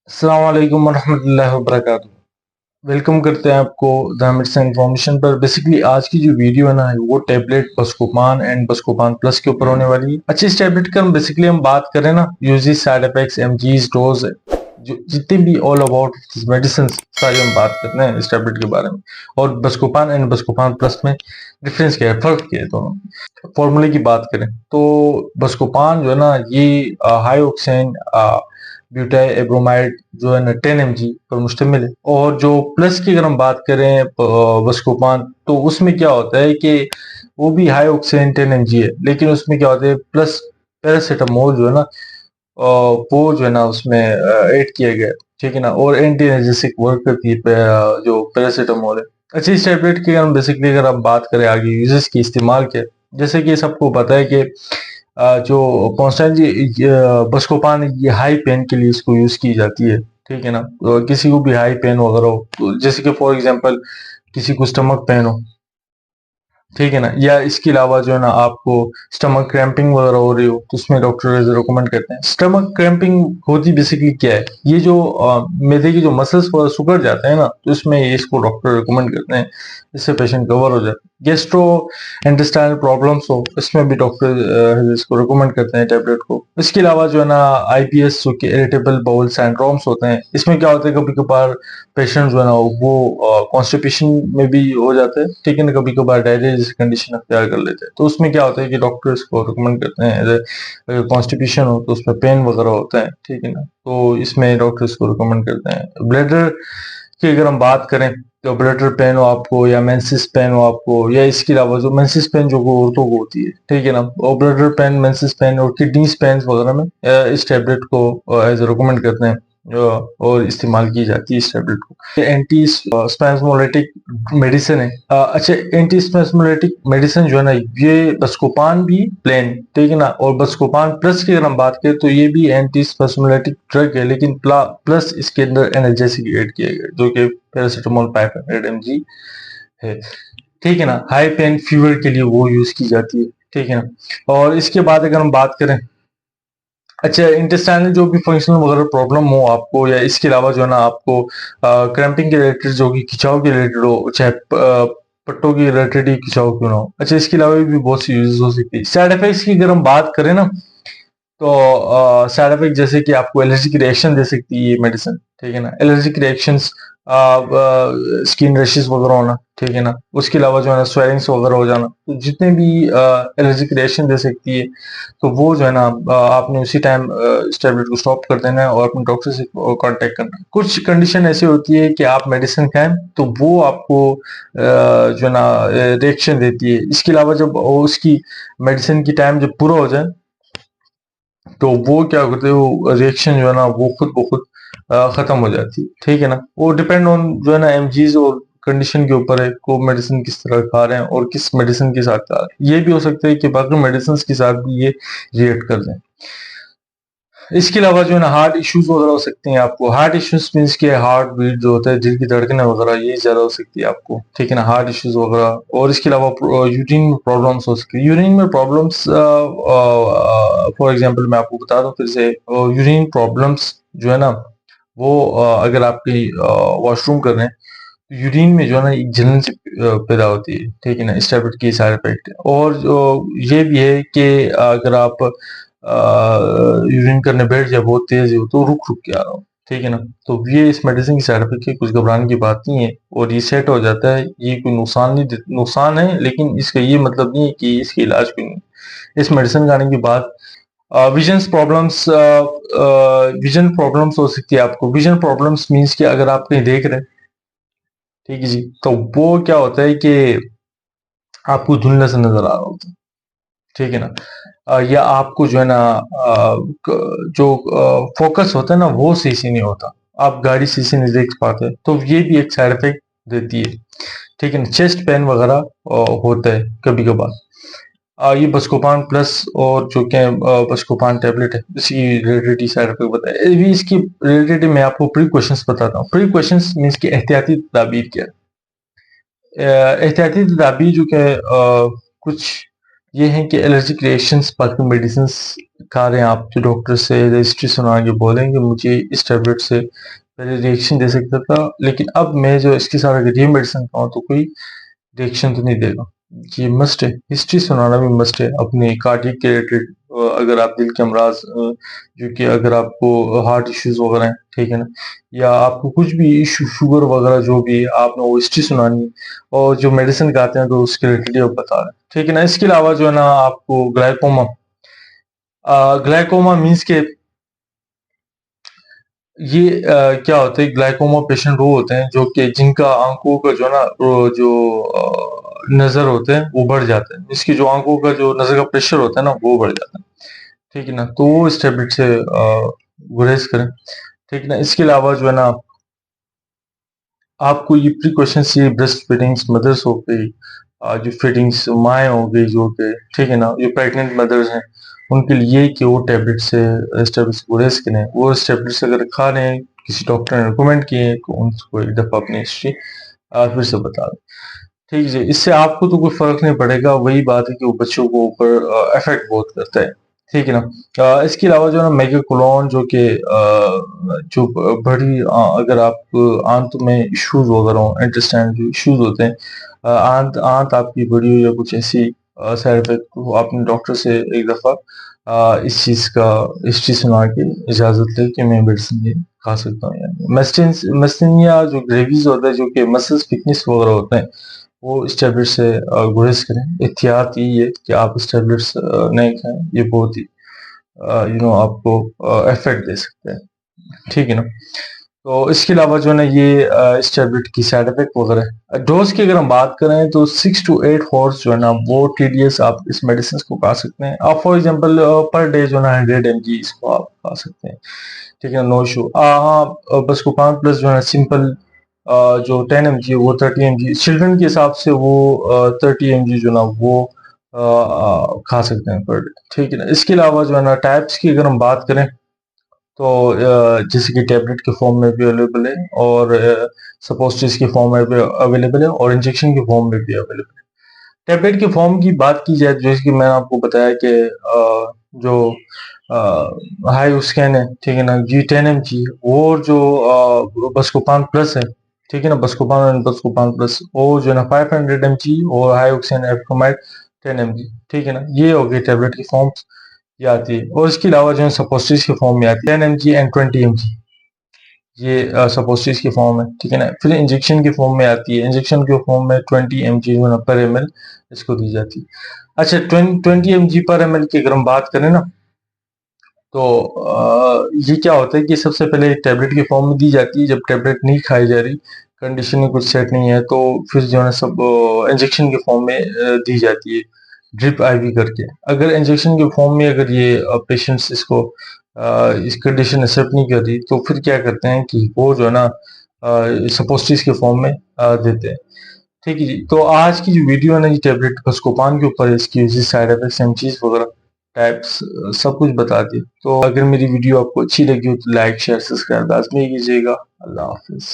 अस्सलाम वालेकुम वरहमतुल्लाहि वबरकातुहू। वेलकम करते हैं आपको द मेडिसिन इन्फॉर्मेशन पर। बेसिकली आज की जो वीडियो है ना वो टैबलेट बस्कोपान एंड बस्कोपान प्लस के ऊपर होने वाली है। अच्छी इस टैबलेट का हम बात करें ना, यूजेस, साइड इफेक्ट्स, एमजीज, डोज, जो जितने भी ऑल अबाउट मेडिसिन सारी हम बात करते हैं इस टैबलेट के बारे में। और बस्कोपान एंड बस्कोपान प्लस में डिफरेंस क्या है, फर्क क्या है दोनों। फॉर्मूले की बात करें तो बस्कोपान जो है ना ये हाई ऑक्सेन ब्यूटाइल एब्रोमाइड जो है ना 10 mg पर मुश्तमिल है। और जो प्लस की अगर हम बात करें बस्कोपान, तो उसमें क्या होता है कि वो भी हाई ऑक्सीजन 10 mg है, लेकिन उसमें क्या होता है प्लस पैरासीटामोल जो है ना वो जो है ना उसमें ऐड किया गया है, ठीक है ना। और एंटी एनर्जेसिक वर्क करती है जो पैरासीटामोल है। अच्छा, इस टैबलेट की अगर हम बात करें आगे यूजेस की, इस्तेमाल के, जैसे कि सबको पता है कि जो कॉन्स्टेंट जी बस्कोपान ये हाई पेन के लिए इसको यूज की जाती है, ठीक है ना। किसी को भी हाई पेन वगैरह हो, तो जैसे कि फॉर एग्जांपल किसी को स्टमक पेन हो, ठीक है ना, या इसके अलावा जो है ना आपको स्टमक क्रैम्पिंग वगैरह हो रही हो, तो उसमें डॉक्टर रिकमेंड करते हैं। स्टमक क्रैम्पिंग होती बेसिकली क्या है, ये जो मैदे की जो मसल्स सुकर जाते हैं ना, तो इसमें इसको डॉक्टर रिकमेंड करते हैं, इससे पेशेंट कवर हो जाए। गेस्ट्रो इंटेस्टाइनल प्रॉब्लम्स हो, इसमें भी डॉक्टर इसको रिकमेंड करते हैं टैबलेट को। इसके अलावा जो है ना आईबीएस जो कि इरिटेबल बाउल सिंड्रोम्स होते हैं, इसमें क्या होता है कभी कभार पेशेंट जो है ना वो कॉन्स्टिपेशन में भी हो जाते हैं, ठीक है ना, कभी कभार डायरिया जैसी कंडीशन अख्तियार कर लेते हैं। तो उसमें क्या होता है कि डॉक्टर इसको रिकमेंड करते हैं, अगर कॉन्स्टिपेशन हो तो उसमें पेन वगैरह होता है, ठीक है ना, तो इसमें डॉक्टर इसको रिकमेंड करते हैं। ब्लैडर की अगर हम बात करें तो ब्लैडर पेन हो आपको, या मेंसिस पेन हो आपको, या इसके अलावा जो मेंसिस पेन जो औरतों को होती है, ठीक है ना, और ब्लैडर पेन, मेंसिस पेन और किडनीज पेन वगैरह में इस टैबलेट को एज रिकमेंड करते हैं और इस्तेमाल की जाती है इस टैबलेट को। एंटी स्पैस्मोलाइटिक मेडिसिन है। अच्छा, एंटी स्पैस्मोलाइटिक मेडिसिन जो है ना ये बस्कोपान भी प्लेन, ठीक है ना, और बस्कोपान प्लस की अगर हम बात करें तो ये भी एंटी स्पैस्मोलाइटिक ड्रग है, लेकिन प्लस इसके अंदर एनर्जेसिक ऐड किया गया जो कि पैरासीटामोल 500 mg है, ठीक है ना। हाई पेन फीवर के लिए वो यूज की जाती है, ठीक है ना। और इसके बाद अगर हम बात करें, अच्छा, इंटेस्टाइनल जो भी फंक्शनल वगैरह प्रॉब्लम हो आपको, या इसके अलावा जो है ना आपको क्रैम्पिंग के रिलेटेड जो कि खिंचाव के रिलेटेड हो, चाहे पट्टों की रिलेटेड ही खिंचाव क्यों ना हो, अच्छा, इसके अलावा भी बहुत सी यूजेस हो सकती है। साइड इफेक्ट्स की अगर हम बात करें ना, तो साइड इफेक्ट जैसे कि आपको एलर्जिक रिएक्शन दे सकती है ये मेडिसिन, ठीक है ना। एलर्जिक रिएक्शंस, स्किन रैशेस वगैरह होना, ठीक है ना, उसके अलावा जो है ना स्वेलिंग्स वगैरह हो जाना, तो जितने भी एलर्जिक रिएक्शन दे सकती है, तो वो जो है ना आपने उसी टाइम इस टैबलेट को स्टॉप कर देना है और अपने डॉक्टर से कांटेक्ट करना है। कुछ कंडीशन ऐसी होती है कि आप मेडिसिन खाएं तो वो आपको जो है ना रिएक्शन देती है। इसके अलावा जब उसकी मेडिसिन की टाइम जब पूरा हो जाए, तो वो क्या करते हैं, वो रिएक्शन जो है ना वो खुद ब खुद खत्म हो जाती है, ठीक है ना। वो डिपेंड ऑन जो है ना एमजीज और कंडीशन के ऊपर है, को मेडिसिन किस तरह खा रहे हैं और किस मेडिसिन के साथ खा रहे हैं। ये भी हो सकता है कि बाकी मेडिसिन के साथ भी ये रिएक्ट कर जाए। इसके अलावा जो है ना हार्ट इश्यूज वगैरह हो सकते हैं आपको। हार्ट इश्यूज मीन्स के हार्ट बीट जो होता है, दिल की धड़कनें वगैरह, ये ज्यादा हो सकती है आपको, ठीक है ना, हार्ट इश्यूज वगैरह। और इसके अलावा यूरिन में प्रॉब्लम्स हो सकती है। यूरिन में प्रॉब्लम्स फॉर एग्जांपल मैं आपको बता दूं फिर से, यूरिन प्रॉब्लम्स जो है ना वो अगर आपकी वॉशरूम कर रहे हैं, यूरिन में जो है ना एक जलन सी पैदा होती है, ठीक है ना। इस टैबलेट की साइड इफेक्ट है। और जो ये भी है कि अगर आप यूरिन करने बैठ जाए बहुत तेज हो तो रुक रुक के आ रहा हो, ठीक है ना, तो ये इस मेडिसिन की साइड इफेक्ट है, कुछ घबराने की बात नहीं है और ये सेट हो जाता है। ये कोई नुकसान नहीं नुकसान है, लेकिन इसका ये मतलब नहीं है कि इसके इलाज भी नहीं। इस मेडिसिन का आने के बाद विजन प्रॉब्लम्स हो सकती है आपको। विजन प्रॉब्लम्स मीन्स कि अगर आप कहीं देख रहे हैं, ठीक है जी, तो वो क्या होता है कि आपको धुंधला सा नजर आ रहा होता है, ठीक है ना। या आपको जो है ना जो फोकस होता है ना वो सही से नहीं होता, आप गाड़ी सही से नहीं देख पाते, तो ये भी एक साइड इफेक्ट देती है, ठीक है ना। चेस्ट पेन वगैरह होता है कभी कभार। ये बस्कोपान प्लस और जो कि बस्कोपान टैबलेट है, इसी रिलेटेड साइड इफेक्ट बताया। अभी इसकी रिलेटेड मैं आपको प्री क्वेश्चंस बताता हूँ। प्री क्वेश्चंस मीन्स की एहतियाती तदाबीर क्या है। एहतियाती तदाबीर जो कि कुछ ये हैं कि एलर्जिक रिएक्शंस बाकी मेडिसिन खा रहे हैं आप तो डॉक्टर से रजिस्ट्री सुना के बोलेंगे मुझे इस टैबलेट से पहले रिएक्शन दे सकता था, लेकिन अब मैं जो इसके साथ अगर ये मेडिसिन खाऊं तो कोई रिएक्शन तो नहीं देगा। ये मस्ट है, हिस्ट्री सुनाना भी मस्ट है अपने कार्डियक के रिलेटेड। अगर आप दिल के अमराज जो कि अगर आपको हार्ट इश्यूज वगैरह हैं, ठीक है ना, या आपको कुछ भी इशू शुगर वगैरह जो भी है आपने वो हिस्ट्री सुनानी है, और जो मेडिसिन खाते हैं तो उसके रिलेटेड आप बता रहे हैं, ठीक है ना। इसके अलावा जो है ना आपको ग्लाइकोमा, ग्लाइकोमा मीन्स के ये क्या होता है, ग्लाइकोमा पेशेंट वो होते हैं जो कि जिनका आंखों का जो है ना वो जो नजर होते हैं वो बढ़ जाते हैं, इसकी जो आंखों का जो नजर का प्रेशर होता है ना वो बढ़ जाता है, ठीक है ना। तो वो इस टैबलेट से गुरेज करें, ठीक है ना। इसके अलावा जो है ना आपको ये प्रिकॉशंस, ये ब्रेस्ट फीडिंग्स मदर्स हो गई, जो फीडिंग्स माएँ हो गई जो कि, ठीक है ना, जो प्रेग्नेंट मदर्स हैं उनके लिए कि वो टैबलेट से इस टैबलेट से गुरेज करें। वो इस टैबलेट से अगर खा रहे हैं, किसी डॉक्टर ने रिकमेंड किए हैं, तो उनको एक दफ़ा अपनी हिस्ट्री फिर से बता दें, ठीक है जी। इससे आपको तो कोई फ़र्क नहीं पड़ेगा, वही बात है कि वो बच्चों को ऊपर इफ़ेक्ट बहुत करता है, ठीक है ना। इसके अलावा जो है ना मेगाकोलोन जो कि जो बड़ी अगर आप आंत में इश्यूज वगैरह हो, इंटेस्टाइन जो इश्यूज होते हैं, आंत आंत आपकी बड़ी हो या कुछ ऐसी साइड इफेक्ट, तो आपने डॉक्टर से एक दफ़ा इस चीज़ का हिस्ट्री सुना के इजाज़त ले कि मैं मेडिसिन ये खा सकता हूँ या नहीं। मेस्टिन या जो ग्रेवीज होता है जो कि मसल्स थिकनेस वगैरह होते हैं, वो इस टैबलेट से गुरेज करें। एहतियात यही है कि आप इस टैबलेट्स नहीं खाएं, ये बहुत ही आपको इफेक्ट दे सकते हैं, ठीक है ना। तो इसके अलावा जो है ना ये इस टैबलेट की साइड इफेक्ट वगैरह डोज की अगर हम बात करें तो 6 to 8 हॉर्स जो है ना वो टीडीएस आप इस मेडिसिन को खा सकते हैं। आप फॉर एग्जांपल पर डे जो है ना 100 mg इसको आप खा सकते हैं, ठीक है, नो इशू। हाँ बस को 5 प्लस जो है ना सिंपल जो 10 mg वो 30 mg चिल्ड्रन के हिसाब से वो 30 mg जो ना वो खा सकते हैं पर डे, ठीक है ना। इसके अलावा जो है ना टाइप्स की अगर हम बात करें तो जैसे कि टैबलेट के फॉर्म में भी अवेलेबल है, और सपोजिटरीज के फॉर्म में भी अवेलेबल है, और इंजेक्शन के फॉर्म में भी अवेलेबल है। टैबलेट के फॉर्म की बात की जाए, जैसे कि मैंने आपको बताया कि जो हाई उसकैन है, ठीक है ना, G10 mg, और जो बस्कोपान प्लस है, ठीक है ना, बस्कोपान और बस्कोपान प्लस, वो जो है ना 500 mg, और हाई ऑक्सीजन एफकोमाइड 10 mg, ठीक है ना। ये हो गई टैबलेट की फॉर्म्स ये आती है, और इसके अलावा जो है सपोजिटरीज के फॉर्म में आती है 10 mg एंड 20 mg, ये सपोजिटरीज की फॉर्म है, ठीक है ना। फिर इंजेक्शन के फॉर्म में आती है, इंजेक्शन के फॉर्म में 20 mg जो है पर ml इसको दी जाती है। अच्छा 20 mg पर ml की अगर हम बात करें ना, तो ये क्या होता है कि सबसे पहले टैबलेट के फॉर्म में दी जाती है, जब टैबलेट नहीं खाई जा रही, कंडीशन में कुछ सेट नहीं है, तो फिर जो है ना सब इंजेक्शन के फॉर्म में दी जाती है, ड्रिप आईवी करके। अगर इंजेक्शन के फॉर्म में अगर ये पेशेंट्स इसको इस कंडीशन एक्सेप्ट नहीं कर रही, तो फिर क्या करते हैं कि वो जो है ना सपोजिटरीज के फॉर्म में देते हैं, ठीक है जी। तो आज की जो वीडियो है ना, ये टैबलेट बस्कोपान के ऊपर है, इसकी यूजेस, साइड इफेक्ट्स, एमजीज वगैरह टाइप्स सब कुछ बता दिए। तो अगर मेरी वीडियो आपको अच्छी लगी हो तो लाइक शेयर सब्सक्राइब लाजमी कीजिएगा। अल्लाह हाफिज।